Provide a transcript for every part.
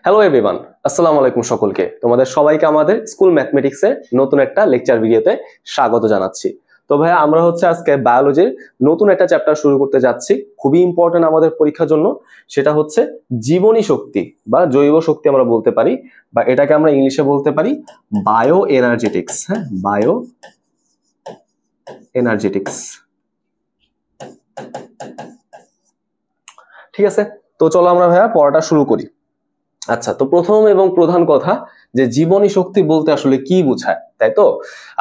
Hello everyone, আসসালামু আলাইকুম সকলকে। তোমাদের সবাইকে আমাদের স্কুল ম্যাথমেটিক্সের নতুন একটা লেকচার ভিডিওতে স্বাগত জানাচ্ছি। তো ভাইয়া আমরা আজকে বায়োলজির নতুন একটা চ্যাপ্টার শুরু করতে যাচ্ছি, খুবই ইম্পর্টেন্ট আমাদের পরীক্ষার জন্য। সেটা হচ্ছে জীবনী শক্তি বা জৈব শক্তি আমরা বলতে পারি, বা এটাকে আমরা ইংলিশে বলতে পারি বায়ো এনার্জেটিক্স। হ্যাঁ, বায়ো এনার্জেটিক্স। ঠিক আছে, তো চলো আমরা ভাইয়া পড়াটা শুরু করি। আচ্ছা, তো প্রথম এবং প্রধান কথা যে জীবনী শক্তি বলতে আসলে কি বোঝায়, তাই তো?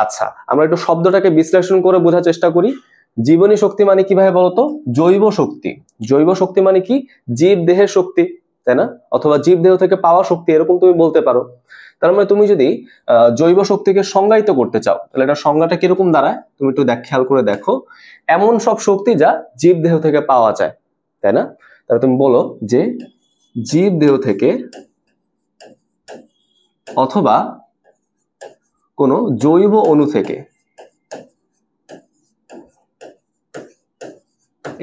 আচ্ছা, আমরা একটু শব্দটাকে বিশ্লেষণ করে বোঝার চেষ্টা করি। জীবনী শক্তি মানে কিভাবে বলতো? জৈব শক্তি। জৈব শক্তি মানে কি? জীব দেহের শক্তি, তাই না? অথবা জীব দেহ থেকে পাওয়া শক্তি, এরকম তুমি বলতে পারো। তার মানে তুমি যদি জৈব শক্তিকে সংজ্ঞায়িত করতে চাও, তাহলে এটা সংজ্ঞাটা কিরকম দাঁড়ায় তুমি একটু খেয়াল করে দেখো। এমন সব শক্তি যা জীব দেহ থেকে পাওয়া যায়, তাই না? তাহলে তুমি বলো যে জীব দেহ থেকে অথবা কোনো জৈব অণু থেকে,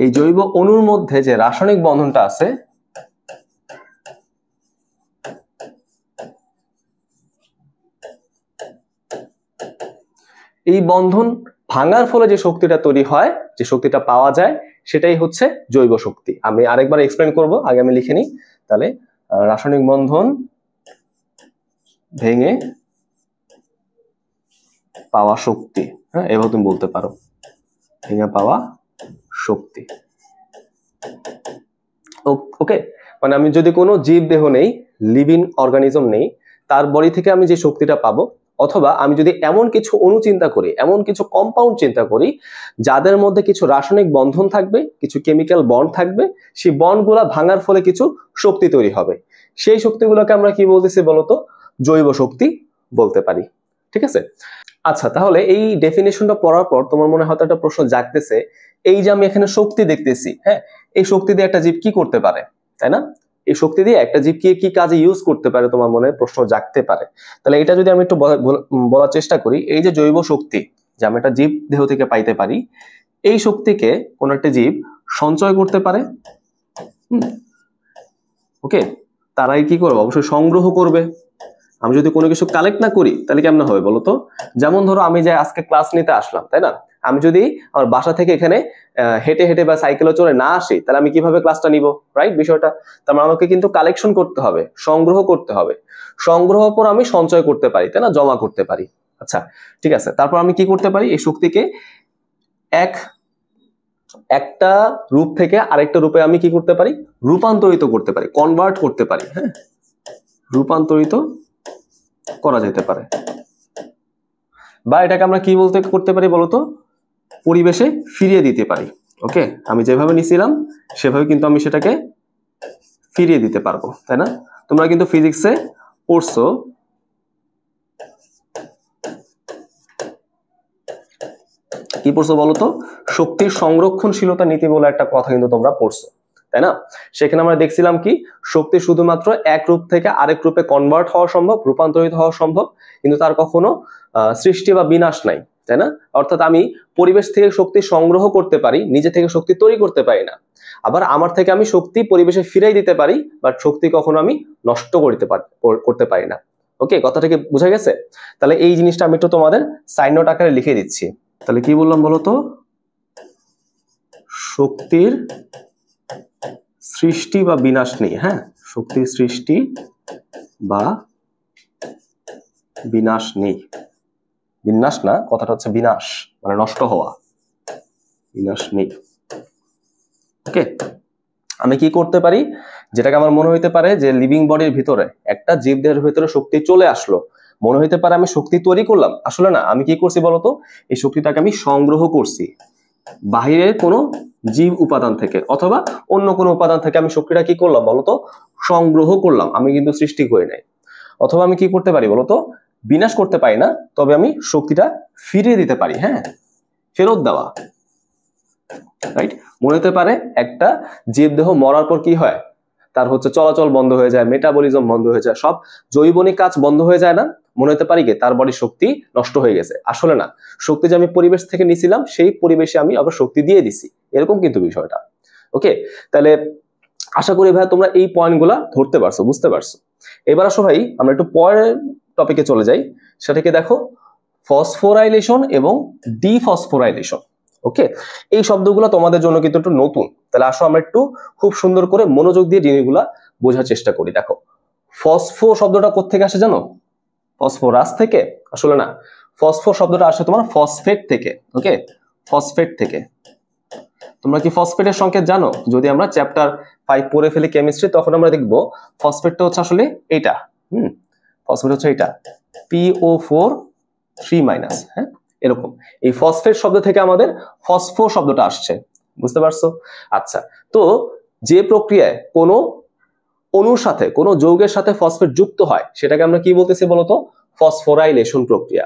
এই জৈব অণুর মধ্যে যে রাসায়নিক বন্ধনটা আছে এই বন্ধন ভাঙার ফলে যে শক্তিটা তৈরি হয়, যে শক্তিটা পাওয়া যায়, সেটাই হচ্ছে জৈব শক্তি। আমি আরেকবার এক্সপ্লেন করব, আগে আমি লিখে নিই। তাহলে রাসায়নিক বন্ধন ভেঙে পাওয়া শক্তি, হ্যাঁ এভাবে তুমি বলতে পারো, ভেঙে পাওয়া শক্তি। ওকে, মানে আমি যদি কোনো জীব দেহ নেই, লিভিং অর্গানিজম নেই, তার বডি থেকে আমি যে শক্তিটা পাবো, অথবা আমি যদি এমন কিছু অণু চিন্তা করি, এমন কিছু কম্পাউন্ড চিন্তা করি যাদের মধ্যে কিছু রাসায়নিক বন্ধন থাকবে, কিছু কেমিক্যাল বন্ড থাকবে, সেই বন্ডগুলা ভাঙার ফলে কিছু শক্তি তৈরি হবে, সেই শক্তিগুলোকে আমরা কি বলতেছি বলতো? জৈব শক্তি বলতে পারি। ঠিক আছে, আচ্ছা তাহলে এই ডেফিনেশনটা পড়ার পর তোমার মনে হয়তো একটা প্রশ্ন জাগতেছে, এই যে আমি এখানে শক্তি দেখতেছি, হ্যাঁ এই শক্তি দিয়ে একটা জীব কি করতে পারে, তাই না? এই শক্তি দিয়ে একটা জীব কি কাজে ইউজ করতে পারে, তোমার মনে প্রশ্ন জাগতে পারে। তাহলে এটা যদি আমি একটু বলার চেষ্টা করি, এই যে জৈব শক্তি যে আমি একটা জীব দেহ থেকে পাইতে পারি, এই শক্তিকে কোন একটা জীব সঞ্চয় করতে পারে। ওকে, তারাই কি করবে? অবশ্যই সংগ্রহ করবে। আমি যদি কোনো কিছু কালেক্ট না করি তাহলে কেমন হবে বলতো? যেমন ধরো আমি যে আজকে ক্লাস নিতে আসলাম, তাই না? আমি যদি আমার বাসা থেকে এখানে হেঁটে হেঁটে বা সাইকেলে চড়ে না আসি, তাহলে আমি কিভাবে ক্লাসটা নিব? রাইট বিষয়টা। তার মানে আমাকে কিন্তু কালেকশন করতে হবে, সংগ্রহ করতে হবে। সংগ্রহ পর আমি সঞ্চয় করতে পারি, তাই না? জমা করতে পারি। আচ্ছা ঠিক আছে, তারপর আমি কি করতে পারি? এই শক্তিকে একটা রূপ থেকে আরেকটা রূপে আমি কি করতে পারি? রূপান্তরিত করতে পারি, কনভার্ট করতে পারি। হ্যাঁ, রূপান্তরিত করা যেতে পারে, বা এটাকে আমরা কি করতে পারি বলতো? পরিবেশে ফিরিয়ে দিতে পারি। ওকে, আমি যেভাবে নিছিলাম সেভাবে কিন্তু আমি সেটাকে ফিরিয়ে দিতে পারবো, তাই না? তোমরা কিন্তু ফিজিক্সে পড়ছো কি পড়ছো বলতো? শক্তির সংরক্ষণশীলতা নীতি বলে একটা কথা কিন্তু তোমরা পড়ছো, তাই না? সেখানে আমরা দেখছিলাম কি শক্তি শুধুমাত্র এক রূপ থেকে আরেক রূপে কনভার্ট হওয়া সম্ভব, রূপান্তরিত হওয়া সম্ভব, কিন্তু তার কখনো সৃষ্টি বা বিনাশ নাই, তাই না? অর্থাৎ আমি পরিবেশ থেকে শক্তি সংগ্রহ করতে পারি, নিজে থেকে শক্তি তৈরি করতে পারি না। আবার আমার থেকে আমি শক্তি পরিবেশে ফিরাই দিতে পারি, বাট শক্তি কখনো আমি নষ্ট করতে পারি না। ওকে, কথাটা কি বোঝা গেছে? তাহলে এই জিনিসটা আমি একটু তোমাদের সাইন নোট আকারে লিখে দিচ্ছি। তাহলে কি বললাম বলতো? শক্তির সৃষ্টি বা বিনাশ নেই। হ্যাঁ, শক্তির সৃষ্টি বা বিনাশ নেই। বিনাশ না, কথাটা হচ্ছে বিনাশ, মানে নষ্ট হওয়া। বিনাশ নেই। ওকে, আমি কি করতে পারি? যেটাকে আমার মনে হইতে পারে যে লিভিং বডির ভিতরে, একটা জীবদেহের ভিতরে শক্তি চলে আসলো, মনে হইতে পারে আমি শক্তি তৈরি করলাম। আসলে না, আমি কি করছি বলতো? এই শক্তিটাকে আমি সংগ্রহ করছি বাহিরের কোনো জীব উপাদান থেকে, অথবা অন্য কোনো উপাদান থেকে আমি শক্তিটা কি করলাম বলতো? সংগ্রহ করলাম। আমি কিন্তু সৃষ্টি করি নাই। অথবা আমি কি করতে পারি বলতো? বিনাশ করতে পারি না, তবে আমি শক্তিটা ফিরিয়ে দিতে পারি। হ্যাঁ, ফেরত দেওয়া। রাইট, মনে হতে পারে একটা জীবদেহ মরার পর কি হয়? তার হচ্ছে চলাচল বন্ধ হয়ে যায়, মেটাবলিজম বন্ধ হয়ে যায়, সব জৈবনিক কাজ বন্ধ হয়ে যায় না? মনে হতে পারি কি তার বডি শক্তি নষ্ট হয়ে গেছে। আসলে না, শক্তি যে আমি পরিবেশ থেকে নিছিলাম সেই পরিবেশে আমি আবার শক্তি দিয়ে দিছি, এরকম কিন্তু বিষয়টা। ওকে, তাহলে আশা করি ভাই তোমরা এই পয়েন্টগুলা ধরতে পারছো, বুঝতে পারছো। এবার আসো ভাই আমরা একটু পরের টপিকে চলে যাই, সেটাকে দেখো ফসফোরাইলেশন এবং ডিফসফোরাইলেশন। ওকে, এই শব্দগুলো তোমাদের জন্য কিন্তু একটু নতুন, তাহলে আসো আমরা একটু খুব সুন্দর করে মনোযোগ দিয়ে জিনিসগুলা বোঝার চেষ্টা করি। দেখো ফসফো শব্দটা কোত্থেকে আসে জানো? ফসফরাস থেকে? আসলে না, ফসফো শব্দটা আসে তোমার ফসফেট থেকে। ওকে, ফসফেট থেকে। তোমরা কি ফসফেটের সংকেত জানো? যদি আমরা চ্যাপ্টার 5 পড়ে ফেলি কেমিস্ট্রি, তখন আমরা দেখবো ফসফেটটা হচ্ছে আসলে এইটা। ফসফেট হচ্ছে এইটা, PO4 3-। হ্যাঁ, এরকম এই ফসফেট শব্দ থেকে আমাদের ফসফো শব্দটা আসছে, বুঝতে পারছো? আচ্ছা, তো যে প্রক্রিয়ায় কোনো অণুর সাথে কোনো যৌগের সাথে ফসফেট যুক্ত হয় সেটাকে আমরা কি বলতেছি বলতো? ফসফোরাইলেশন প্রক্রিয়া।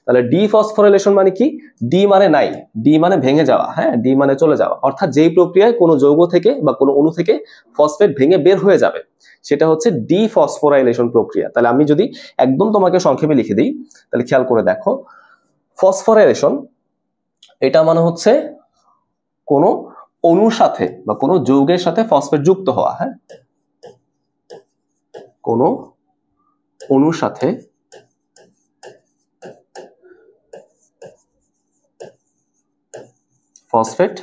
তাহলে ডিফসফোরাইলেশন মানে কি? ডি মানে নাই, ডি মানে ভেঙে যাওয়া, হ্যাঁ, ডি মানে চলে যাওয়া, অর্থাৎ যেই প্রক্রিয়ায় কোনো যৌগ থেকে বা কোনো অণু থেকে ফসফেট ভেঙে বের হয়ে যাবে সেটা হচ্ছে ডিফসফোরাইলেশন প্রক্রিয়া। তাহলে আমি যদি একদম তোমাকে সংক্ষেপে লিখে দিই, তাহলে খেয়াল করে দেখো, ফসফোরাইলেশন এটা মানে হচ্ছে কোনো অণুর সাথে বা কোনো যৌগের সাথে ফসফেট যুক্ত হওয়া। হ্যাঁ, কোনো অণুর সাথে ফসফেট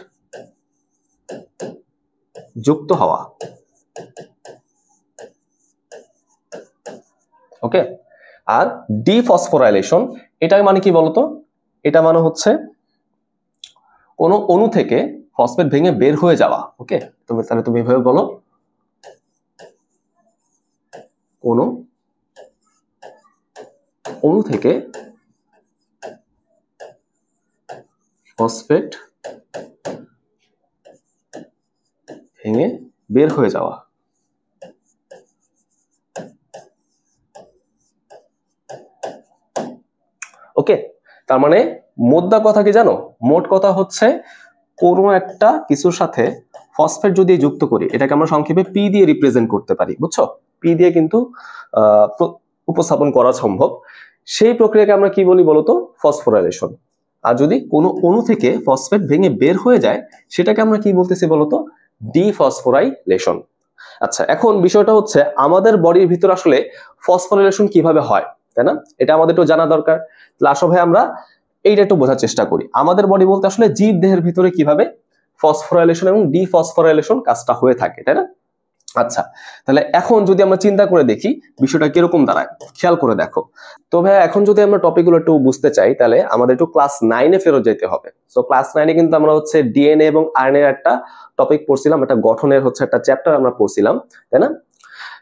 যুক্ত হওয়া। ওকে, আর ডিফসফোরাইলেশন এটা মানে কি বলতো? এটা মানে হচ্ছে কোনো অণু থেকে ফসফেট ভেঙে বের হয়ে যাওয়া। ওকে, তাহলে তুমি এভাবে বলো, কোনো অণু থেকে ফসফেট ভেঙে বের হয়ে যাওয়া। ওকে, তার মানে মোদ্দা কথা কি জানো? মোট কথা হচ্ছে কোনো একটা কিছুর সাথে ফসফেট যদি যুক্ত করি, এটাকে আমরা সংক্ষেপে পি দিয়ে রিপ্রেজেন্ট করতে পারি, বুঝছো? পি দিয়ে কিন্তু উপস্থাপন করা সম্ভব। সেই প্রক্রিয়াকে আমরা কি বলি বলতো? ফসফোরাইলেশন। আর যদি কোনো অণু থেকে ফসফেট ভেঙে বের হয়ে যায় সেটাকে আমরা কি বলতেছি বলতো? ডিফসফোরাইলেশন। আচ্ছা, এখন বিষয়টা হচ্ছে আমাদের বডির ভিতর আসলে ফসফোরাইলেশন কিভাবে হয়, তাই না? এটা আমাদের একটু জানা দরকার। তাহলে আসো ভাই আমরা এইটা একটু বোঝার চেষ্টা করি। আমাদের বডি বলতে আসলে জীব দেহের ভিতরে কিভাবে ফসফোরাইলেশন এবং ডিফসফোরাইলেশন কাজটা হয়ে থাকে, তাই না? আচ্ছা, তাহলে এখন যদি আমরা চিন্তা করে দেখি বিষয়টা কিরকম দাঁড়ায়, খেয়াল করে দেখো তো ভাই। এখন যদি আমরা টপিকগুলো একটু বুঝতে চাই তাহলে আমাদের একটু ক্লাস 9-এ ফেরত যেতে হবে। সো ক্লাস 9-এ কিন্তু আমরা হচ্ছে ডিএনএ এবং আরএনএ একটা টপিক পড়ছিলাম, একটা গঠনের হচ্ছে একটা চ্যাপ্টার আমরা পড়ছিলাম, তাই না?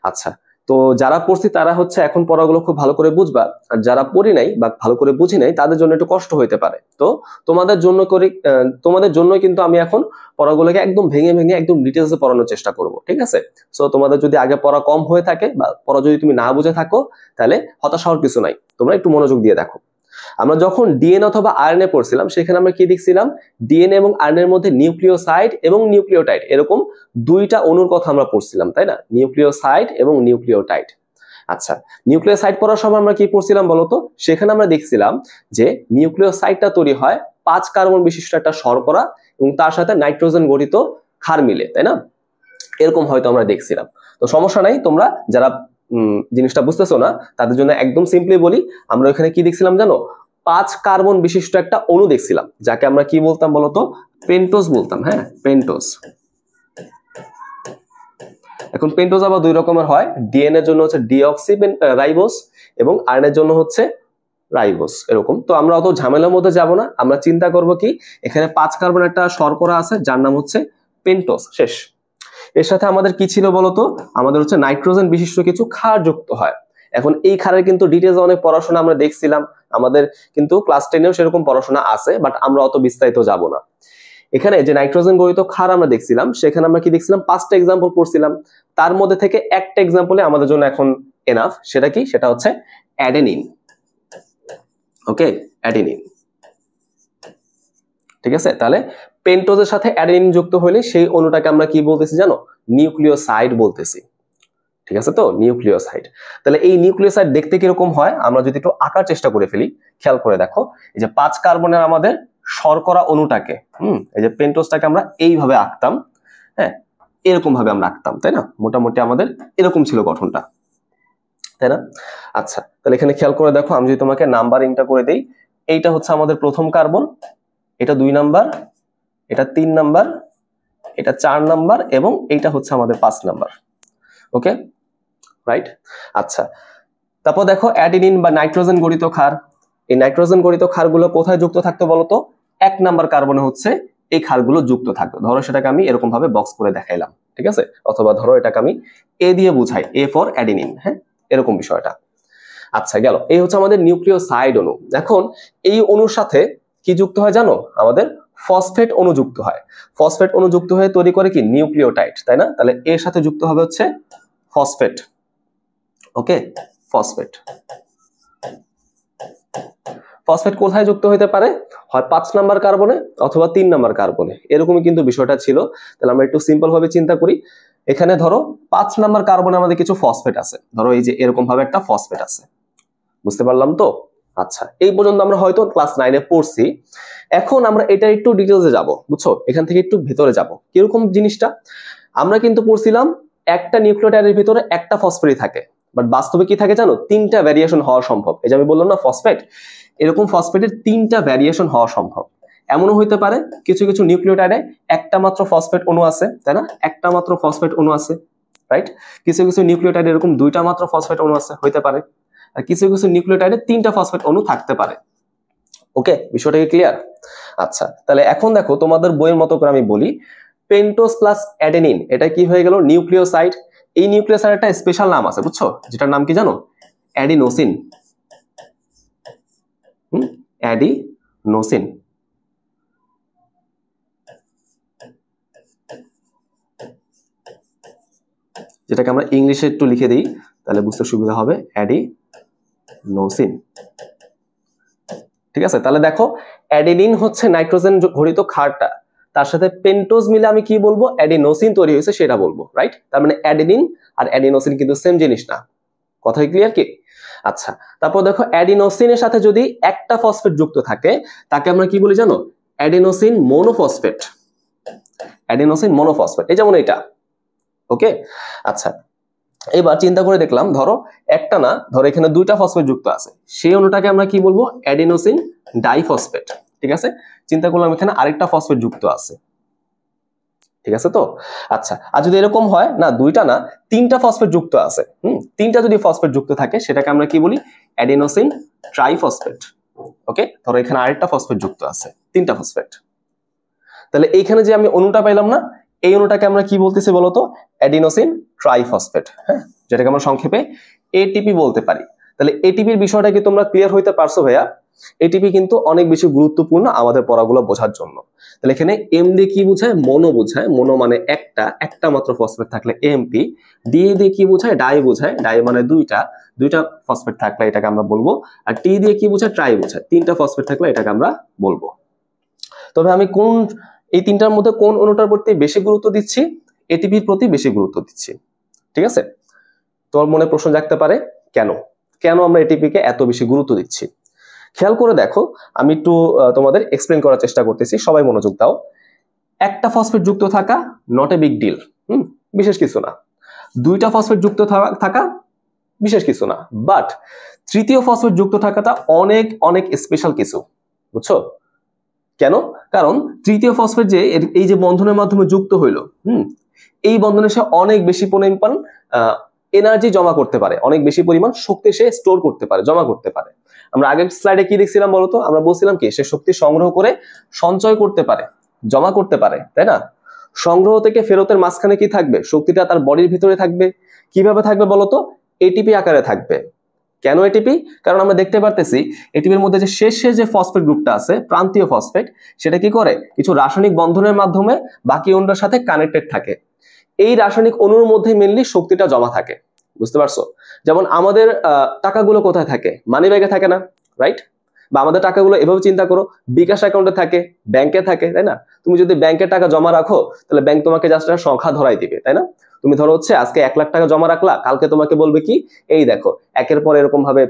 আচ্ছা, তো যারা পড়ছি তারা হচ্ছে এখন পড়াগুলো খুব ভালো করে বুঝবা, আর যারা পড়ি নাই বা ভালো করে বুঝি নাই তাদের জন্য একটু কষ্ট হইতে পারে। তো তোমাদের জন্য কিন্তু আমি এখন পড়াগুলোকে একদম ভেঙে ভেঙে একদম ডিটেলসে পড়ানোর চেষ্টা করব, ঠিক আছে? সো তোমাদের যদি আগে পড়া কম হয়ে থাকে বা পড়া যদি তুমি না বুঝে থাকো তাহলে হতাশ হওয়ার কিছু নাই, তোমরা একটু মনোযোগ দিয়ে দেখো। আমরা যখন ডিএনএ অথবা আরএনএ পড়ছিলাম সেখানে আমরা কি দেখছিলাম? ডিএনএ এবং আরএনএ এর মধ্যে নিউক্লিওসাইড এবং নিউক্লিওটাইড এরকম দুইটা অণুর কথা আমরা পড়ছিলাম, তাই না? নিউক্লিওসাইড এবং নিউক্লিওটাইড। আচ্ছা, নিউক্লিওসাইড পড়ার সময় আমরা কি পড়ছিলাম বলতো? সেখানে আমরা দেখছিলাম যে নিউক্লিওসাইডটা তৈরি হয় 5 কার্বন বিশিষ্ট একটা শর্করা এবং তার সাথে নাইট্রোজেন গঠিত ক্ষার মিলে, তাই না? এরকম হয়তো আমরা দেখছিলাম। তো সমস্যা নাই, তোমরা যারা জিনিসটা বুঝতেছো না তাদের জন্য একদম সিম্পলি বলি, আমরা এখানে কি দেখছিলাম জানো? 5 কার্বন বিশিষ্ট একটা অণু দেখছিলাম, যাকে আমরা কি বলতাম বলতো? পেন্টোজ বলতাম। হ্যাঁ, পেন্টোজ। এখন পেন্টোজ আবার দুই রকমের হয়, ডিএনএ এর জন্য হচ্ছে ডিঅক্সি রাইবোজ এবং আরএনএ এর জন্য হচ্ছে রাইবোজ, এরকম। তো আমরা অত ঝামেলার মধ্যে যাব না, আমরা চিন্তা করব কি এখানে 5 কার্বন একটা শর্করা আছে যার নাম হচ্ছে পেন্টোজ, শেষ। এর সাথে আমাদের কি ছিল বলতো? আমাদের হচ্ছে নাইট্রোজেন বিশিষ্ট কিছু ক্ষার যুক্ত হয়। এখন এই ক্ষারের কিন্তু ডিটেইলস অনেক পড়াশোনা আমরা দেখছিলাম, আমাদের কিন্তু ক্লাস 10-এও সেরকম পড়াশোনা আছে, বাট আমরা অত বিস্তারিত যাব না। এখানে যে নাইট্রোজেন গঠিত ক্ষার আমরা দেখছিলাম সেখানে আমরা কি দেখছিলাম? 5টা এক্সাম্পল পড়ছিলাম, তার মধ্যে থেকে একটা এক্সাম্পলে আমাদের জন্য এখন এনাফ। সেটা কি? সেটা হচ্ছে অ্যাডেনিন। ওকে, অ্যাডেনিন, ঠিক আছে? তাহলে পেন্টোজের সাথে অ্যাডেনিন যুক্ত হলে সেই অণুটাকে আমরা কি বলতেছি জানো? নিউক্লিওসাইড বলতেছি, ঠিক আছে? তো নিউক্লিওসাইড। তাহলে এই নিউক্লিওসাইড দেখতে কিরকম হয় আমরা যদি একটু আঁকার চেষ্টা করে ফেলি, খেয়াল করে দেখো। এই যে 5 কার্বনের আমাদের শর্করা অণুটাকে, এই যে পেন্টোজটাকে আমরা এইভাবে আঁকতাম। হ্যাঁ, এরকম ভাবে আমরা আঁকতাম, তাই না? মোটামুটি আমাদের এরকম ছিল গঠনটা, তাই না? আচ্ছা, তাহলে এখানে খেয়াল করে দেখো, আমি যদি তোমাকে নাম্বারিংটা করে দেই, এইটা হচ্ছে আমাদের প্রথম কার্বন, এটা 2 নাম্বার, এটা 3 নাম্বার, এটা 4 নাম্বার এবং এইটা হচ্ছে আমাদের 5 নাম্বার। ওকে, রাইট। আচ্ছা, তারপর দেখো অ্যাডিনিন বা নাইট্রোজেন গঠিত ক্ষার, এই নাইট্রোজেন গঠিত ক্ষারগুলো কোথায় যুক্ত থাকতো বলতো? 1 নাম্বার কার্বনে হচ্ছে এই ক্ষারগুলো যুক্ত থাকতো। ধরো সেটাকে আমি এরকম ভাবে বক্স করে দেখাইলাম, ঠিক আছে? অথবা ধরো এটাকে আমি এ দিয়ে বুঝাই, এ ফর অ্যাডিনিন, হ্যাঁ, এরকম বিষয়টা। আচ্ছা, গেল। এই হচ্ছে আমাদের নিউক্লিওসাইড অণু। এখন এই অণুর সাথে কি যুক্ত হয় জানো? আমাদের ফসফেট অণু যুক্ত হয়। ফসফেট অণু যুক্ত হয়ে তৈরি করে কি? নিউক্লিওটাইড, তাই না? তাহলে এর সাথে যুক্ত হবে হচ্ছে ফসফেট। ওকে, ফসফেট। ফসফেট কোথায় যুক্ত হতে পারে? হয় 5 নাম্বার কার্বনে অথবা 3 নাম্বার কার্বনে, এরকমই কিন্তু বিষয়টা ছিল। তাহলে আমরা একটু সিম্পল ভাবে চিন্তা করি। এখানে ধরো 5 নাম্বার কার্বনে আমাদের কিছু ফসফেট আছে, ধরো এই যে এরকম ভাবে একটা ফসফেট আছে, বুঝতে পারলাম তো? আচ্ছা, এই পর্যন্ত আমরা হয়তো ক্লাস 9-এ পড়ছি। এখন আমরা এটা একটু ডিটেইলসে যাব, বুঝছো? এখান থেকে একটু ভেতরে যাব। কিরকম জিনিসটা? আমরা কিন্তু পড়ছিলাম একটা নিউক্লিওটাইডের ভিতরে একটা ফসফেটই থাকে, বাট বাস্তবে কি থাকে জানো? 3টা ভ্যারিয়েশন হওয়া সম্ভব। এই যে আমি বললাম না ফসফেট, এরকম ফসফেটের 3টা ভ্যারিয়েশন হওয়া সম্ভব। এমনও হইতে পারে কিছু কিছু নিউক্লিওটাইডে একটা মাত্র ফসফেট অণু আছে, তাই না? একটা মাত্র ফসফেট অণু আছে, রাইট? কিছু কিছু নিউক্লিওটাইডে এরকম 2টা মাত্র ফসফেট অণু আছে, হইতে পারে। আর কিছু কিছু নিউক্লিওটাইডে 3টা ফসফেট অণু থাকতে পারে। ওকে, বিষয়টা কি ক্লিয়ার? আচ্ছা, তাহলে এখন দেখো তোমাদের বইয়ের মতো করে আমি বলি, পেন্টোজ প্লাস অ্যাডেনিন, এটা কি হয়ে গেল? নিউক্লিওসাইড। এই নিউক্লিওসাইড একটা স্পেশাল নাম আছে, বুঝছো? যেটার নাম কি জানো? অ্যাডিনোসিন। অ্যাডিনোসিন। যেটাকে আমরা ইংলিশে একটু লিখে দিই তাহলে বুঝতে সুবিধা হবে, অ্যাডিনোসিন। ঠিক আছে, তাহলে দেখো অ্যাডেনিন হচ্ছে নাইট্রোজেন ঘটিত ক্ষারটা, তার সাথে পেন্টোজ মিলে আমি কি বলবো? অ্যাডিনোসিন তৈরি হয়েছে সেটা বলবো, রাইট? তার মানে অ্যাডেনিন আর অ্যাডিনোসিন কিন্তু সেম জিনিস না। কথাই ক্লিয়ার কি? আচ্ছা, তারপর দেখো অ্যাডিনোসিনের সাথে যদি একটা ফসফেট যুক্ত থাকে তাকে আমরা কি বলি জানো? অ্যাডিনোসিন মোনোফসফেট। অ্যাডিনোসিন মোনোফসফেট, এই যেমন এটা। ওকে, আচ্ছা, এবার চিন্তা করে দেখলাম, ধরো একটা না, ধরো এখানে 2টা ফসফেট যুক্ত আছে, সেই অণুটাকে আমরা কি বলবো? Adenosine diphosphate. ঠিক আছে, চিন্তা করলাম এখানে আরেকটা ফসফেট যুক্ত আছে, ঠিক আছে তো? আচ্ছা, আর যদি এরকম হয় না 2টা না 3টা ফসফেট যুক্ত আছে, 3টা যদি ফসফেট যুক্ত থাকে সেটাকে আমরা কি বলি? Adenosine triphosphate. ওকে, ধরো এখানে আরেকটা ফসফেট যুক্ত আছে, 3টা ফসফেট। তাহলে এইখানে যে আমি অণুটা পাইলাম না, এই অণুটাকে আমরা কি বলতেছি বলতো? অ্যাডিনোসিন ট্রাইফসফেট, হ্যাঁ, যেটাকে আমরা সংক্ষেপে এটিপি বলতে পারি। তাহলে এটিপির বিষয়টা কি তোমরা ক্লিয়ার হইতে পারছো ভাইয়া? এটিপি কিন্তু অনেক বেশি গুরুত্বপূর্ণ আমাদের পড়াগুলো বোঝার জন্য। তাহলে এখানে এম দিয়ে কি বোঝায়? মনো বোঝায়। মনো মানে একটা মাত্র ফসফেট থাকলে এমপি। ডি দিয়ে কি বোঝায়? ডাই বোঝায়। ডাই মানে দুইটা ফসফেট থাকলে এটাকে আমরা বলবো। আর টি দিয়ে কি বোঝায়? ট্রাই বোঝায়। 3টা ফসফেট থাকলে এটাকে আমরা বলবো। তবে আমি এই 3টার মধ্যে কোন অণুটার প্রতি বেশি গুরুত্ব দিচ্ছি? এটিপির প্রতি বেশি গুরুত্ব দিচ্ছি। ঠিক আছে, তোমার মনে প্রশ্ন জাগতে পারে কেন আমরা এটিপিকে এত বেশি গুরুত্ব দিচ্ছি? খেয়াল করে দেখো, আমি একটু তোমাদের এক্সপ্লেন করার চেষ্টা করতেছি, সবাই মনোযোগ দাও। একটা ফসফেট যুক্ত থাকা নট এ বিগ ডিল, বিশেষ কিছু না। 2টা ফসফেট যুক্ত থাকা বিশেষ কিছু না, বাট 3য় ফসফেট যুক্ত থাকাটা অনেক অনেক স্পেশাল কিছু, বুঝছো? কেন? কারণ 3য় ফসফেট যে এই যে বন্ধনের মাধ্যমে যুক্ত হইলো, এই বন্ধনে সে অনেক বেশি পরিমাণ এনার্জি জমা করতে পারে, অনেক বেশি পরিমাণ শক্তি সে স্টোর করতে পারে, জমা করতে পারে। আমরা আগের স্লাইডে কি দেখছিলাম বলতো? আমরা বলছিলাম কি সে শক্তি সংগ্রহ করে সঞ্চয় করতে পারে, জমা করতে পারে, তাই না? সংগ্রহ থেকে ফেরতের মাঝখানে কি থাকবে? শক্তিটা তার বডির ভিতরে থাকবে। কিভাবে থাকবে বলতো? এটিপি আকারে থাকবে। কেন এটিপি? কারণ আমরা দেখতে পারতেছি এটিপির মধ্যে যে শেষে যে ফসফেট গ্রুপটা আছে, প্রান্তীয় ফসফেট, সেটা কি করে? কিছু রাসায়নিক বন্ধনের মাধ্যমে বাকি অণুর সাথে কানেক্টেড থাকে। এই রাসায়নিক অণুর মধ্যে মেইনলি শক্তিটা জমা থাকে, বুঝতে পারছো? যেমন আমাদের টাকাগুলো কোথায় থাকে? মানি ব্যাগে থাকে না, রাইট? বা আমাদের টাকাগুলো এভাবে চিন্তা করো, বিকাশ অ্যাকাউন্টে থাকে, ব্যাংকে থাকে, তাই না? তুমি যদি ব্যাংকে টাকা জমা রাখো তাহলে ব্যাংক তোমাকে জাস্ট একটা সংখ্যা ধরাই দিবে, তাই না? তুমি ধরো হচ্ছে আজকে 1 লাখ টাকা জমা রাখলা, কালকে তোমাকে বলবে কি, এই দেখো একের পর এরকম ভাবে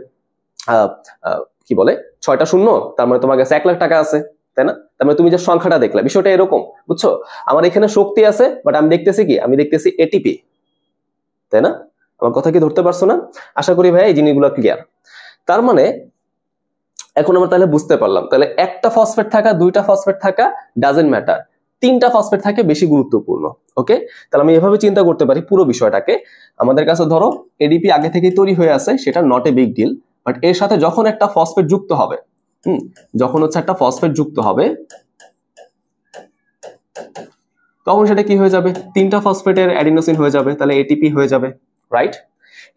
কি বলে 6টা শূন্য, তার মানে তোমার কাছে 1 লাখ টাকা আছে, তাই না? তার মানে তুমি যে সংখ্যাটা দেখলে বিষয়টা এরকম, বুঝছো? আমার এখানে শক্তি আছে, বাট আমি দেখতেছি কি, আমি দেখতেছি এটিপি, তাই না? আমার কথা কি ধরতে পারছো না? আশা করি ভাই এই জিনিসগুলো ক্লিয়ার। তার মানে এখন আমরা তাহলে বুঝতে পারলাম, তাহলে একটা ফসফেট থাকা, দুইটা ফসফেট থাকা ডাজন্ট ম্যাটার, তিনটা ফসফেট থাকে বেশি গুরুত্বপূর্ণ। ওকে, তাহলে আমি এভাবে চিন্তা করতে পারি পুরো বিষয়টাকে। আমাদের কাছে ধরো এডিপি আগে থেকেই তৈরি হয়ে আছে, সেটা not a big deal, but এর সাথে যখন একটা ফসফেট যুক্ত হবে, যখন হচ্ছে একটা ফসফেট যুক্ত হবে, তখন সেটা কি হয়ে যাবে, তিনটা ফসফেটের অ্যাডিনোসিন হয়ে যাবে, তাহলে এটিপি হয়ে যাবে, রাইট?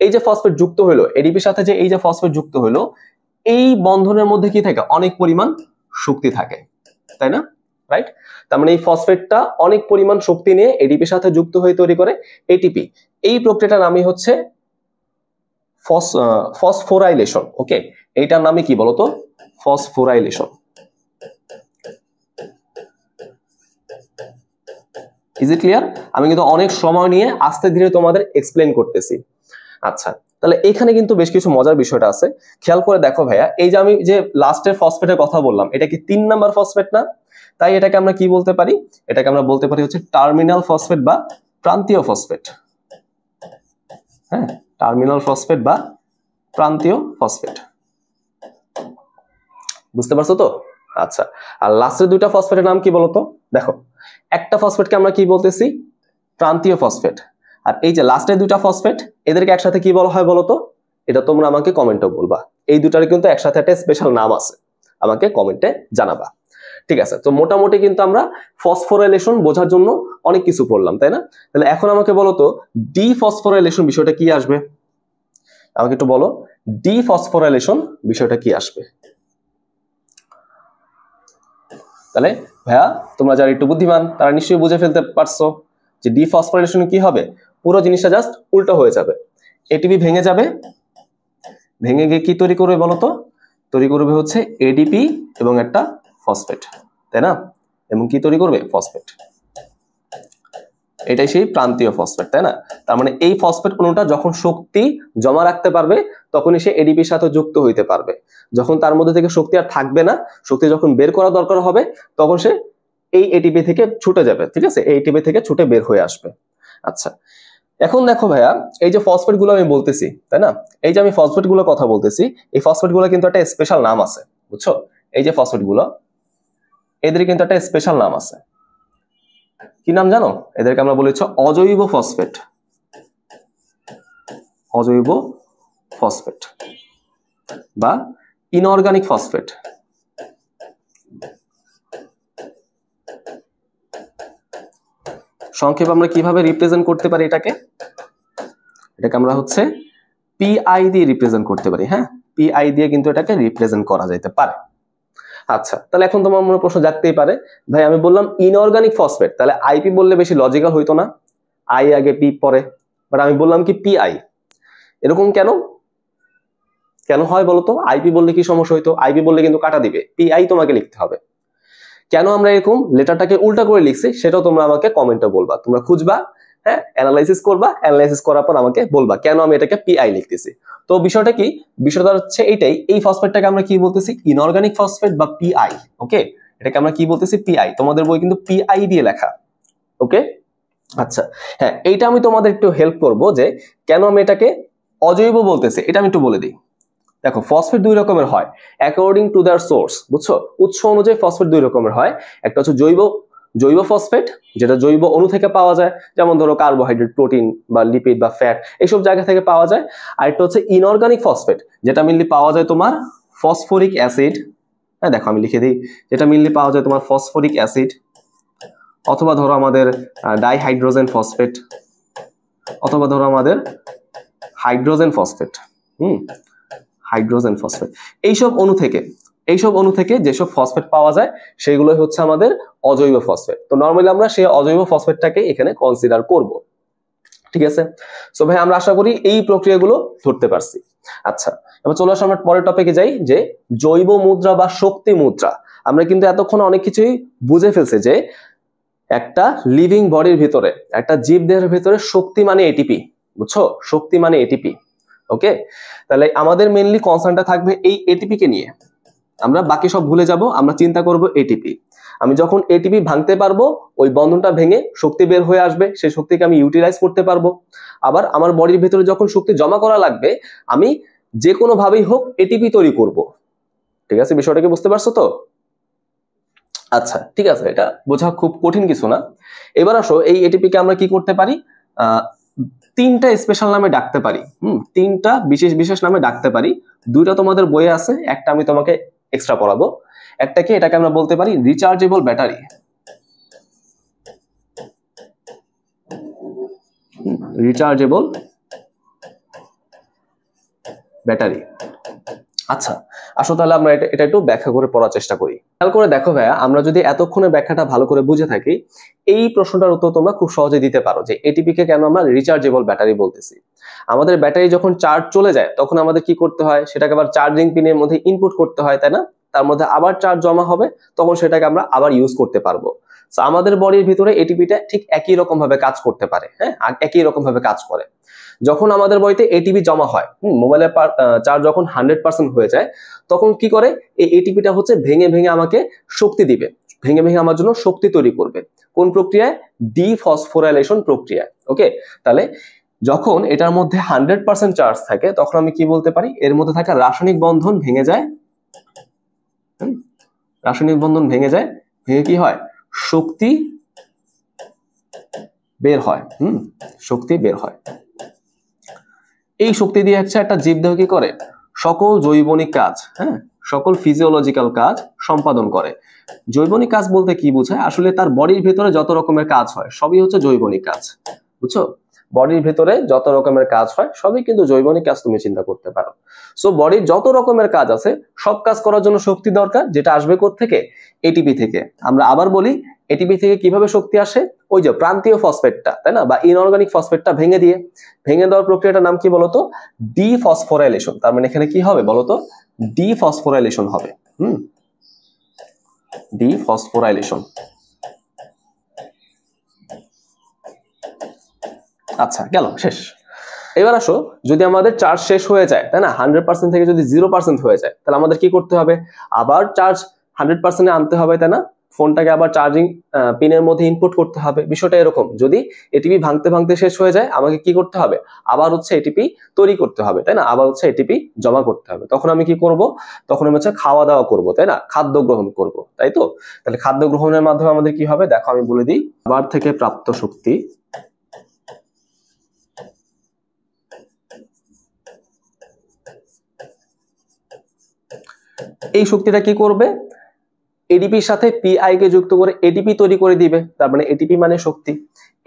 এই যে ফসফেট যুক্ত হলো, এডিপির সাথে যে এই যে ফসফেট যুক্ত হলো, এই বন্ধনের মধ্যে কি থাকে, অনেক পরিমাণ শক্তি থাকে, তাই না? রাইট? তার মানে এই ফসফেটটা অনেক পরিমাণ শক্তি নিয়ে এডিপির সাথে যুক্ত হয়ে তৈরি করে এটিপি। এই প্রক্রিয়াটার নামই হচ্ছে ফসফোরাইলেশন। ওকে, এইটার নামই কি বলতো, ফসফোরাইলেশন। Is it clear? আমি কিন্তু অনেক সময় নিয়ে আস্তে ধীরে তোমাদের এক্সপ্লেন করতেছি। আচ্ছা, তাহলে এখানে কিন্তু বেশ কিছু মজার বিষয়টা আছে, খেয়াল করে দেখো ভাইয়া। এই যে আমি যে লাস্টের ফসফেটের কথা বললাম, এটা কি 3 নাম্বার ফসফেট না? তাই এটাকে আমরা কি বলতে পারি, এটাকে আমরা বলতে পারি হচ্ছে টার্মিনাল ফসফেট বা প্রান্তীয় ফসফেট। হ্যাঁ, টার্মিনাল ফসফেট বা প্রান্তীয় ফসফেট, বুঝতে পারছো তো? আচ্ছা, আর লাস্টের দুইটা ফসফেটের নাম কি বলতো? দেখো, একটা ফসফেটকে আমরা কি বলতেছি, প্রান্তীয় ফসফেট, আর এই যে লাস্টের দুইটা ফসফেট, এদেরকে একসাথে কি বলা হয় বলতো? এটা তোমরা আমাকে কমেন্টে বলবা। এই দুটার কিন্তু একসাথে একটা স্পেশাল নাম আছে, আমাকে কমেন্টে জানাবা। ঠিক আছে, তো মোটামুটি কিন্তু আমরা ফসফোরাইলেশন বোঝার জন্য অনেক কিছু পড়লাম, তাই না? তাহলে এখন আমাকে বলো তো, ডিফসফোরাইলেশন বিষয়টা কি আসবে? আমাকে একটু বলো, ডিফসফোরাইলেশন বিষয়টা কি আসবে? তাহলে ভাইয়া তোমরা যারা একটু বুদ্ধিমান তারা নিশ্চয়ই বুঝে ফেলতে পারছো যে ডিফসফোরাইলেশন কি হবে। পুরো জিনিসটা জাস্ট উল্টো হয়ে যাবে, এটিপি ভেঙে যাবে, ভেঙে গিয়ে কি তৈরি করবে বলতো? তৈরি করবে হচ্ছে এডিপি এবং একটা ফসফেট, তাই না? এবং কি তৈরি করবে? ফসফেট। এটাই সেই প্রান্তীয় ফসফেট, তাই না? তার মানে এই ফসফেট অণুটা যখন শক্তি জমা রাখতে পারবে, তখনই সে এডিপির সাথে যুক্ত হইতে পারবে। যখন তার মধ্যে থেকে শক্তি আর থাকবে না, শক্তি যখন বের করা দরকার হবে, তখন সে এই এটিপি থেকে ছুটে যাবে। ঠিক আছে, এই এটিপি থেকে ছুটে বের হয়ে আসবে। আচ্ছা, এখন দেখো ভাইয়া, এই যে ফসফেট গুলো আমি বলতেছি, তাই না? এই যে আমি ফসফেট গুলো কথা বলতেছি, এই ফসফেট গুলো কিন্তু একটা স্পেশাল নাম আছে, বুঝছো? এই যে ফসফেট গুলো, এদের কিন্তু একটা স্পেশাল নাম আছে। কি নাম জানো? এদেরকে আমরা বলি হচ্ছে অজৈব ফসফেট। অজৈব ফসফেট বা ইনঅর্গানিক ফসফেট। সংক্ষেপে আমরা কিভাবে রিপ্রেজেন্ট করতে পারি এটাকে? এটাকে আমরা হচ্ছে পিআই দিয়ে রিপ্রেজেন্ট করতে পারি। হ্যাঁ, পিআই দিয়ে কিন্তু এটাকে রিপ্রেজেন্ট করা যেতে পারে। আচ্ছা, তাহলে এখন তোমার মনে প্রশ্ন জাগতেই পারে, ভাই আমি বললাম ইনঅর্গানিক ফসফেট, তাহলে আইপি বললে বেশি লজিক্যাল হইতো না? আই আগে পি পরে, বাট আমি বললাম কি পিআই। এরকম কেন কেন হয় বলতো? আইপি বললে কি সমস্যা হইতো? আইপি বললে কিন্তু কাটা দিবে, পিআই তোমাকে লিখতে হবে। কেন আমরা এরকম লেটারটাকে উল্টা করে লিখছি সেটাও তোমরা আমাকে কমেন্টে বলবা, তোমরা খুঁজবা, হ্যাঁ, অ্যানালাইসিস করবা, অ্যানালাইসিস করার পর আমাকে বলবা কেন আমি এটাকে পিআই লিখতেছি। তো বিষয়টা কি, বিষয়টা হচ্ছে এইটাই, এই ফসফেটটাকে আমরা কি বলতেছি? ইনঅর্গানিক ফসফেট বা পিআই। ওকে, এটাকে আমরা কি বলতেছি? পিআই। তোমাদের বই কিন্তু পিআই দিয়ে লেখা। ওকে, আচ্ছা, হ্যাঁ, এইটা আমি তোমাদের একটু হেল্প করব যে কেন আমি এটাকে অজৈব বলতেছি, এটা আমি একটু বলে দিই। দেখো, ফসফেট দুই রকমের হয় অ্যাকর্ডিং টু দেয়ার সোর্স, বুঝছো? উৎস অনুযায়ী ফসফেট দুই রকমের হয়। একটা হচ্ছে জৈব ফসফেট, যেটা জৈব অণু থেকে পাওয়া যায়, যেমন ধরো কার্বোহাইড্রেট, প্রোটিন বা লিপিড বা ফ্যাট, এইসব জায়গা থেকে পাওয়া যায়। আর একটা হচ্ছে ইনঅর্গানিক ফসফেট, যেটা মেইনলি পাওয়া যায় তোমার ফসফরিক অ্যাসিড। হ্যাঁ, দেখো আমি লিখে দিই, যেটা মেইনলি পাওয়া যায় তোমার ফসফরিক অ্যাসিড, অথবা ধরো আমাদের ডাইহাইড্রোজেন ফসফেট, অথবা ধরো আমাদের হাইড্রোজেন ফসফেট। Hydrogen phosphate. এইসব অণু থেকে যেসব ফসফেট পাওয়া যায় সেগুলোই হচ্ছে আমাদের অজৈব ফসফেট। তো নরমালি আমরা সেই অজৈব ফসফেটটাকে এখানে কনসিডার করব। ঠিক আছে, সো ভাই আমরা আশা করি এই প্রক্রিয়াগুলো ধরতে পারছি। আচ্ছা, এবার চলে আসো আমরা পরের টপিকে যাই, যে জৈব মুদ্রা বা শক্তি মুদ্রা। আমরা কিন্তু এতক্ষণ অনেক কিছুই বুঝে ফেলছি যে একটা লিভিং বডির ভিতরে, একটা জীবদেহের ভিতরে শক্তি মানে এটিপি, বুঝছো? শক্তি মানে এটিপি। ওকে, তাহলে আমাদের মেইনলি কনসার্নটা থাকবে এই এটিপি কে নিয়ে। আমরা বাকি সব ভুলে যাব, আমরা চিন্তা করব এটিপি। আমি যখন এটিপি ভাঙতে পারবো, ওই বন্ধনটা ভেঙে শক্তি বের হয়ে আসবে, সেই শক্তিকে আমি ইউটিলাইজ করতে পারবো। আবার আমার বডির ভিতরে যখন শক্তি জমা করা লাগবে, আমি যে কোনো ভাবেই হোক এটিপি তৈরি করব। ঠিক আছে, বিষয়টাকে বুঝতে পারছো তো? আচ্ছা ঠিক আছে, এটা বোঝা খুব কঠিন কিছু না। এবার আসো, এই এটিপিকে আমরা কি করতে পারি, তিনটা স্পেশাল নামে ডাকতে পারি। তিনটা বিশেষ বিশেষ নামে ডাকতে পারি। দুইটা তোমাদের বইয়ে আছে, একটা আমি তোমাকে এক্সট্রা পড়াবো। একটাকে, এটাকে আমরা বলতে পারি রিচার্জেবল ব্যাটারি। Rechargeable battery. আচ্ছা আসো তাহলে আমরা এটা একটু ব্যাখ্যা করে পড়ার চেষ্টা করি। খেয়াল করে দেখো ভাইয়া, আমরা যদি এতক্ষণে ব্যাখ্যাটা ভালো করে বুঝে থাকি, এই প্রশ্নটার উত্তর তোমরা খুব সহজে দিতে পারো যে এটিপি কে কেন আমরা রিচার্জেবল ব্যাটারি বলতেছি। আমাদের ব্যাটারি যখন চার্জ চলে যায়, তখন আমাদের কি করতে হয়, সেটাকে আবার চার্জিং পিনের মধ্যে ইনপুট করতে হয়, তাই না? তার মধ্যে আবার চার্জ জমা হবে, তখন সেটাকে আমরা আবার ইউজ করতে পারবো। আমাদের বডির ভিতরে এটিপিটা ঠিক একই রকম ভাবে কাজ করতে পারে। হ্যাঁ, একই রকম ভাবে কাজ করে। যখন আমাদের বডিতে এটিপি জমা হয়, মোবাইলের চার্জ যখন 100% হয়ে যায়, তখন কি করে, এই এটিপিটা হচ্ছে ভেঙে ভেঙে আমাকে শক্তি দিবে, ভেঙে ভেঙে আমার জন্য শক্তি তৈরি করবে। কোন প্রক্রিয়ায়? ডিফসফোরাইলেশন প্রক্রিয়ায়। ওকে, তাহলে যখন এটার মধ্যে 100% চার্জ থাকে, তখন আমি কি বলতে পারি, এর মধ্যে থাকা রাসায়নিক বন্ধন ভেঙে যায়। রাসায়নিক বন্ধন ভেঙে যায়, ভেঙে কি হয়, শক্তি বের হয়। শক্তি বের হয়। এই শক্তি দিয়ে হচ্ছে একটা জীবদেহ কি করে, সকল জৈবনিক কাজ, সকল ফিজিওলজিক্যাল কাজ সম্পাদন করে। জৈবনিক কাজ বলতে কি বোঝায়, আসলে তার বডির ভিতরে যত রকমের কাজ হয় সবই হচ্ছে জৈবনিক কাজ। বুঝছো? বডির ভিতরে যত রকমের কাজ হয় সবই কিন্তু জৈবনিক কাজ, তুমি চিন্তা করতে পারো। সো বডির যত রকমের কাজ আছে, সব কাজ করার জন্য শক্তি দরকার, যেটা আসবে কোত্থেকে? এটিপি থেকে। আমরা আবার বলি, এটিপি থেকে কিভাবে শক্তি আসে? ওই যে প্রান্তীয় ফসফেটটা, তাই না, বা ইনঅর্গানিক ফসফেটটা ভেঙে দিয়ে। ভেঙে দেওয়ার প্রক্রিয়াটার নাম কি বলতো? ডিফসফোরাইলেশন। তার মানে এখানে কি হবে বলতো? ডিফসফোরাইলেশন হবে। ডিফসফোরাইলেশন। আচ্ছা গেল, শেষ। এবার আসো, যদি আমাদের চার্জ শেষ হয়ে যায়, তাই না, 100% থেকে যদি 0% হয়ে যায়, তাহলে আমাদের কি করতে হবে? আবার চার্জ 100% আনতে হবে, তাই না? ফোনটাকে আবার চার্জিং পিনের মধ্যে ইনপুট করতে হবে। বিষয়টা এরকম, যদি এটিপি ভাঙতে ভাঙতে শেষ হয়ে যায়, আমাকে কি করতে হবে? আবার হচ্ছে এটিপি তৈরি করতে হবে, তাই না? আবার হচ্ছে এটিপি জমা করতে হবে। তখন আমি কি করব? তখন আমি হচ্ছে খাওয়া দাওয়া করব, তাই না, খাদ্য গ্রহণ করব, তাই তো? তাহলে খাদ্য গ্রহণের মাধ্যমে আমাদের কি হবে, দেখো আমি বলে দিই। আবার থেকে প্রাপ্ত শক্তি, এই শক্তিটা কি করবে? এডিপির সাথে পিআই কে যুক্ত করে এটিপি তৈরি করে দিবে। তার মানে এটিপি মানে শক্তি।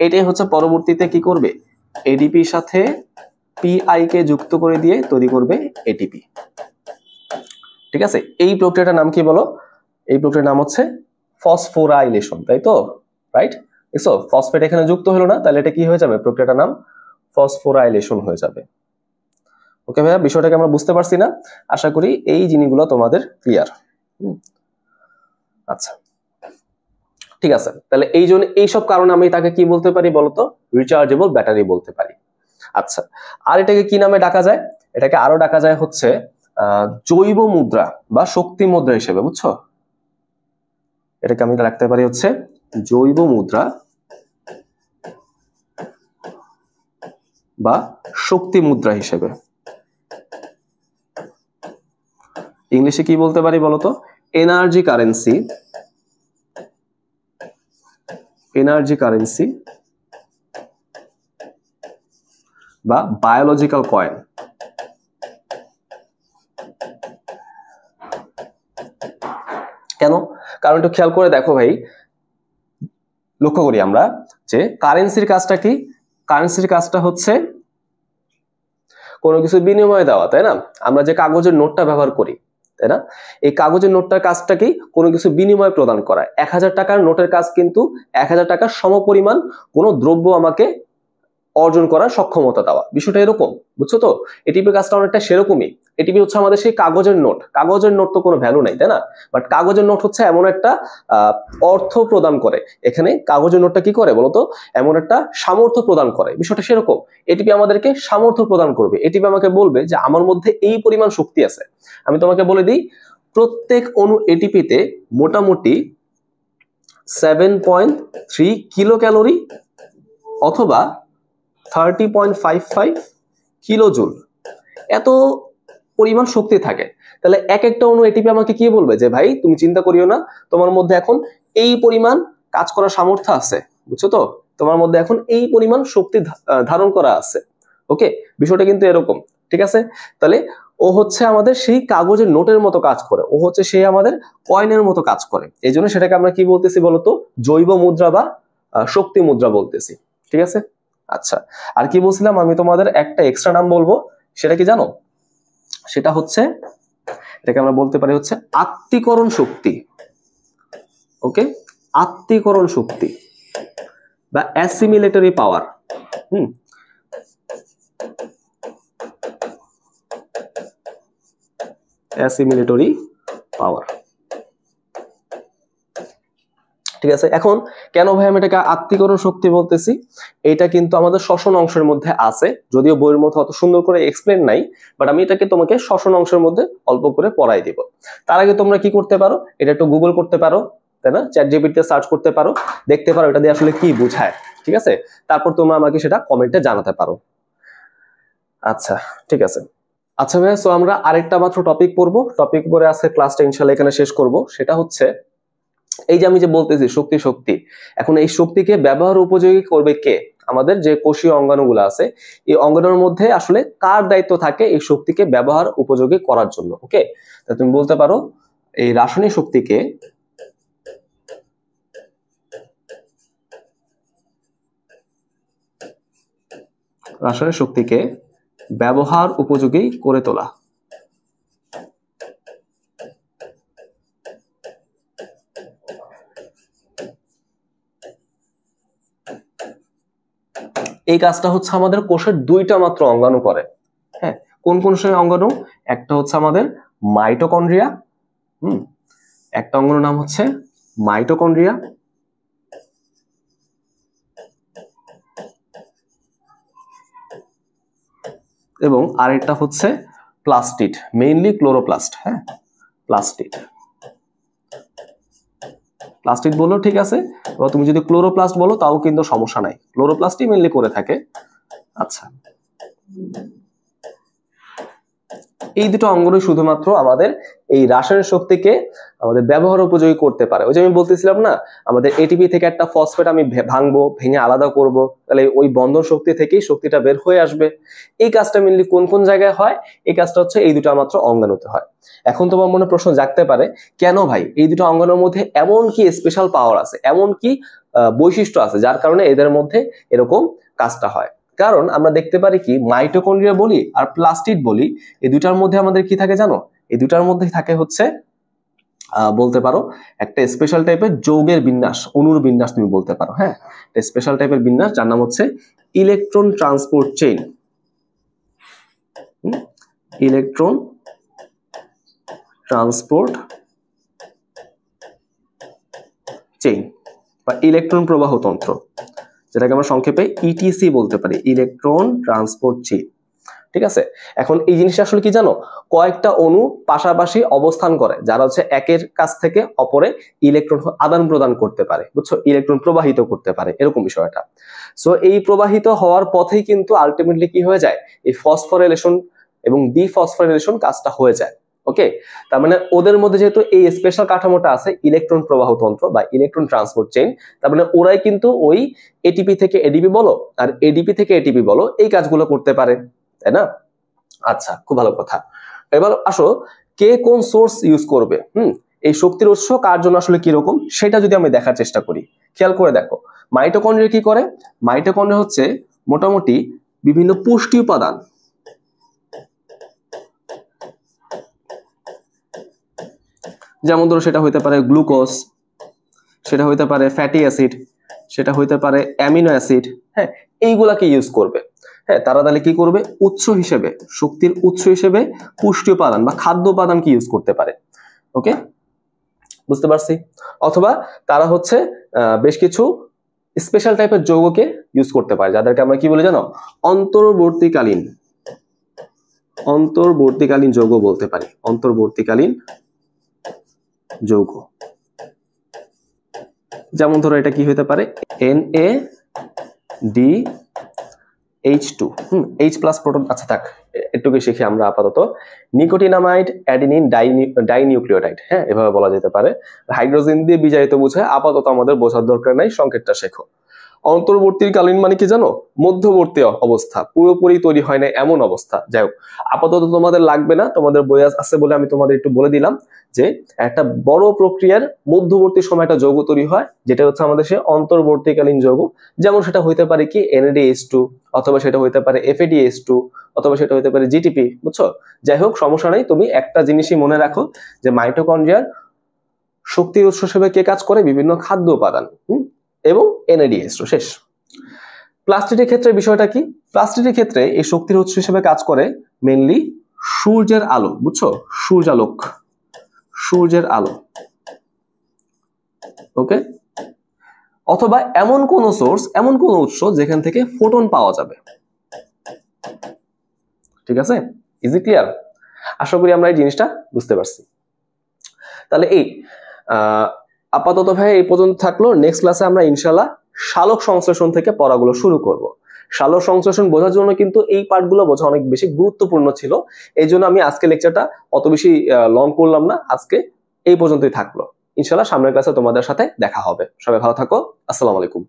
এটাই হচ্ছে পরবর্তীতে কি করবে, এডিপির সাথে পিআই কে যুক্ত করে দিয়ে তৈরি করবে এটিপি। ঠিক আছে, এই প্রক্রিয়াটার নাম কি বলো? এই প্রক্রিয়ার নাম হচ্ছে ফসফোরাইলেশন, তাই তো? রাইট। দেখছো, ফসফেট এখানে যুক্ত হলো না, তাহলে এটা কি হয়ে যাবে? প্রক্রিয়াটার নাম ফসফোরাইলেশন হয়ে যাবে। ওকে ভাইয়া, বিষয়টাকে আমরা বুঝতে পারছি না? আশা করি এই জিনিসগুলো তোমাদের ক্লিয়ার। আচ্ছা ঠিক আছে, তাহলে এই জন্য এইসব কারণে আমি তাকে কি বলতে পারি বলতো? রিচার্জেবল ব্যাটারি বলতে পারি। আচ্ছা, আর এটাকে কি নামে ডাকা যায়? এটাকে আরো ডাকা যায় হচ্ছে জৈব মুদ্রা বা শক্তি মুদ্রা হিসেবে। বুঝছো? এটাকে আমি রাখতে পারি হচ্ছে জৈব মুদ্রা বা শক্তি মুদ্রা হিসেবে। ইংলিশে কি বলতে পারি বলতো? এনার্জি কারেন্সি, এনার্জি কারেন্সি বা বায়োলজিক্যাল কয়েন। কেন? কারণ একটু খেয়াল করে দেখো ভাই, লক্ষ্য করি আমরা যে কারেন্সির কাজটা কি? কারেন্সির কাজটা হচ্ছে কোনো কিছু বিনিময়ে দেওয়া, তাই না? আমরা যে কাগজের নোটটা ব্যবহার করি, তাই না, এই কাগজের নোটটার কাজটা কি? কোনো কিছু বিনিময় প্রদান করা। 1000 টাকার নোটের কাজ কিন্তু 1000 টাকার সমপরিমাণ কোনো দ্রব্য আমাকে অর্জন করার সক্ষমতা দেওয়া। বিষয়টা এরকম, বুঝছো তো? এটিপি কাজটা অনেকটা সেরকমই। এটিপি হচ্ছে আমাদের সেই কাগজের নোট। কাগজের নোট তো কোনো ভ্যালু নাই, তাই না? বাট কাগজের নোট হচ্ছে এমন একটা অর্থ প্রদান করে। এখানে কাগজের নোটটা কি করে বলতো? এমন একটা সামর্থ্য প্রদান করে। বিষয়টা সেরকম, এটিপি আমাদেরকে সামর্থ্য প্রদান করবে। এটিপি আমাকে বলবে যে আমার মধ্যে এই পরিমাণ শক্তি আছে। আমি তোমাকে বলে দিই, প্রত্যেক অণু এটিপিতে মোটামুটি 7.3 কিলো ক্যালোরি অথবা 30.55 কিলো জুল এত পরিমাণ শক্তি থাকে। তাহলে এক একটা অণু এটিপি আমাকে কি বলবে যে ভাই তুমি চিন্তা করিও না, তোমার মধ্যে এখন এই পরিমাণ কাজ করার সামর্থ্য আছে, বুঝছো তো, তোমার মধ্যে এখন এই পরিমাণ শক্তি ধারণ করা আছে। ওকে, বিষয়টা কিন্তু এরকম, ঠিক আছে। তাহলে ও হচ্ছে আমাদের সেই কাগজের নোটের মতো কাজ করে, ও হচ্ছে সেই আমাদের কয়েনের মতো কাজ করে। এই জন্য সেটাকে আমরা কি বলতেছি বলতো, জৈব মুদ্রা বা শক্তি মুদ্রা বলতেছি, ঠিক আছে। আচ্ছা, আর কি বলছিলাম, আমি তোমাদের একটা এক্সট্রা নাম বলবো, সেটা কি জানো, সেটা হচ্ছে এটাকে আমরা বলতে পারি হচ্ছে আত্তীকরণ শক্তি। ওকে, আত্তীকরণ শক্তি বা অ্যাসিমিলেটরি পাওয়ার। অ্যাসিমিলেটরি পাওয়ার, ঠিক আছে। এখন কেন ভাই আমি এটাকে আত্তীকরণ শক্তি বলতেছি, এটা কিন্তু আমাদের শ্বসন অংশের মধ্যে আছে, যদিও বইয়ের মধ্যে অত সুন্দর করে এক্সপ্লেন নাই, বাট আমি এটাকে তোমাকে শ্বসন অংশের মধ্যে অল্প করে পড়াই দিব। তার আগে তোমরা কি করতে পারো, এটা একটু গুগল করতে পারো, তাই না, চ্যাট জিপিটিতে সার্চ করতে পারো, দেখতে পারো এটা দিয়ে আসলে কি বোঝায়, ঠিক আছে। তারপর তোমরা আমাকে সেটা কমেন্টে জানাতে পারো। আচ্ছা, ঠিক আছে। আচ্ছা ভাইয়া, সো আমরা আরেকটা মাত্র টপিক পড়বো, টপিক পরে আজকে ক্লাসটা ইনশাআল্লাহ এখানে শেষ করব। সেটা হচ্ছে এই যে আমি যে বলতেছি শক্তি, এখন এই শক্তিকে ব্যবহার উপযোগী করবে কে, আমাদের যে কোষীয় অঙ্গাণুগুলো আছে, এই অঙ্গাণুর মধ্যে আসলে কার দায়িত্ব থাকে এই শক্তিকে ব্যবহার উপযোগী করার জন্য। ওকে, তা তুমি বলতে পারো এই রাসায়নিক শক্তিকে ব্যবহার উপযোগী করে তোলা। এই কাজটা হচ্ছে আমাদের কোষের দুইটা মাত্র অঙ্গাণু করে। হ্যাঁ, কোন কোন সেই অঙ্গাণু, একটা হচ্ছে আমাদের মাইটোকন্ড্রিয়া, একটা অঙ্গাণুর নাম হচ্ছে মাইটোকন্ড্রিয়া, এবং আরেকটা হচ্ছে প্লাস্টিড, মেইনলি ক্লোরোপ্লাস্ট। হ্যাঁ, প্লাস্টিড বললেও ঠিক আছে, বা তুমি যদি ক্লোরোপ্লাস্ট বলো তাও কিন্তু সমস্যা নাই, ক্লোরোপ্লাস্টই মেইনলি করে থাকে। আচ্ছা, এই দুটো অঙ্গই শুধুমাত্র আমাদের এই রাসায়নিক শক্তিকে আমাদের ব্যবহার উপযোগী করতে পারে। ওই যে আমি বলতেছিলাম না, আমাদের এটিপি থেকে একটা ফসফেট আমি ভাঙবো, ভেঙে আলাদা করব, তাহলে ওই বন্ধন শক্তি থেকেই শক্তিটা বের হয়ে আসবে। এই কাজটা মেইনলি কোন কোন জায়গায় হয়, এই কাজটা হচ্ছে এই দুটো মাত্র অঙ্গাণুতে হয়। এখন তোমার মনে প্রশ্ন জাগতে পারে, কেন ভাই এই দুটো অঙ্গাণুর মধ্যে এমন কি স্পেশাল পাওয়ার আছে, এমন কি বৈশিষ্ট্য আছে যার কারণে এদের মধ্যে এরকম কাজটা হয়। কারণ আমরা দেখতে পারি কি, মাইটোকন্ড্রিয়া বলি আর প্লাস্টিড বলি, এই দুটার মধ্যে আমাদের কি থাকে জানো, এই দুটার মধ্যে থাকে হচ্ছে বলতে পারো একটা স্পেশাল টাইপের যৌগের বিন্যাস, অণুর বিন্যাস তুমি বলতে পারো। হ্যাঁ, স্পেশাল টাইপের বিন্যাস যার নাম হচ্ছে electron transport chain. Electron transport chain বা ইলেকট্রন প্রবাহ তন্ত্র, যেটাকে আমরা সংক্ষেপে ইটিসি বলতে পারি, ইলেকট্রন ট্রান্সপোর্ট চেইন। ঠিক আছে, এখন এই জিনিসটা আসলে কি জানো, কয়েকটা অণু পাশাপাশি অবস্থান করে যারা হচ্ছে একের কাছ থেকে অপরে ইলেকট্রন আদান প্রদান করতে পারে, বুঝছো, ইলেকট্রন প্রবাহিত করতে পারে, এরকম বিষয়টা। সো এই প্রবাহিত হওয়ার পথেই কিন্তু আলটিমেটলি কি হয়ে যায়, এই ফসফোরাইলেশন এবং ডিফসফোরাইলেশন কাজটা হয়ে যায়। ওকে, তার মানে ওদের মধ্যে যেহেতু এই স্পেশাল কাঠামোটা আছে, ইলেকট্রন প্রবাহ তন্ত্র বা ইলেকট্রন ট্রান্সপোর্ট চেইন, তার মানে ওরাই কিন্তু ওই এটিপি থেকে এডিপি বলো আর এডিপি থেকে এটিপি বলো এই কাজগুলো করতে পারে, তাই না? আচ্ছা, খুব ভালো কথা। এবার আসো, কে কোন সোর্স ইউজ করবে, এই শক্তির উৎস কার জন্য আসলে কিরকম সেটা যদি আমি দেখার চেষ্টা করি, খেয়াল করে দেখো। মাইটোকন্ড্রিয়া কি করে, মাইটোকন্ড্রিয়া হচ্ছে মোটামুটি বিভিন্ন পুষ্টি উপাদান, যেমন ধরো সেটা হইতে পারে গ্লুকোজ, সেটা হইতে পারে ফ্যাটি অ্যাসিড, সেটা হইতে পারে অ্যামিনো অ্যাসিড। হ্যাঁ, এইগুলাকে ইউজ করবে। হ্যাঁ, তারা তাহলে কি করবে, উৎস হিসেবে, শক্তির উৎস হিসেবে পুষ্টি উপাদান বা খাদ্য উপাদানকে ইউজ করতে পারে। ওকে, বুঝতে পারছি। অথবা তারা হচ্ছে বেশ কিছু স্পেশাল টাইপের যৌগকে ইউজ করতে পারে, যাদেরকে আমরা কি বলি জানো, অন্তর্বর্তীকালীন যৌগ বলতে পারি, অন্তর্বর্তীকালীন যৌগ। যেমন ধরো এটা কি হতে পারে NaDH2 H প্লাস প্রোটন। আচ্ছা থাক, একটুকে শিখি আমরা আপাতত। নিকোটিনামাইড অ্যাডিনিন ডাইনিউক্লিওটাইড, হ্যাঁ এভাবে বলা যেতে পারে। হাইড্রোজেন দিয়ে বিজারিত বোঝায়, আপাতত আমাদের বোঝার দরকার নাই, সংকেতটা শেখো। অন্তর্বর্তীকালীন মানে কি জানো? মধ্যবর্তী অবস্থা, পুরোপুরি তৈরি হয় না এমন অবস্থা। যাই হোক, আপাতত তোমাদের লাগবে না, তোমাদের বই আছে বলে আমি তোমাদের একটু বলে দিলাম যে একটা বড় প্রক্রিয়ার মধ্যবর্তী সময় একটা যৌগ তৈরি হয়, যেটা হচ্ছে আমাদের সে অন্তর্বর্তীকালীন যৌগ। যেমন সেটা হইতে পারে কি NADH2, অথবা সেটা হইতে পারে FADH2, অথবা সেটা হইতে পারে GTP, বুঝছো? যাই হোক, সমস্যা নেই, তুমি একটা জিনিসই মনে রাখো যে মাইটোকন্ড্রিয়ার শক্তির উৎস হিসেবে কে কাজ করে? বিভিন্ন খাদ্য উপাদান এবং NADH2, শেষ। প্লাস্টিকের ক্ষেত্রে বিষয়টা কি? প্লাস্টিকের ক্ষেত্রে এই শক্তির উৎস হিসেবে কাজ করে মেইনলি সূর্যের আলো, বুঝছো? সূর্যের আলো, ওকে? অথবা এমন কোন সোর্স, এমন কোন উৎস যেখান থেকে ফোটন পাওয়া যাবে। ঠিক আছে? Easy clear? আশা করি আমরা এই জিনিসটা বুঝতে পারছি। তাহলে এই আপাতত ভাই এই পর্যন্ত থাকলো। নেক্সট ক্লাসে আমরা ইনশাআল্লাহ সালোক সংশ্লেষণ থেকে পড়াগুলো শুরু করব। সালোক সংশ্লেষণ বোঝার জন্য কিন্তু এই পার্টগুলো বোঝা অনেক বেশি গুরুত্বপূর্ণ ছিল। এই জন্য আমি আজকে লেকচারটা অত বেশি লং করলাম না, আজকে এই পর্যন্তই থাকলো। ইনশাআল্লাহ সামনের ক্লাসে তোমাদের সাথে দেখা হবে। সবাই ভালো থাকো, আসসালামু আলাইকুম।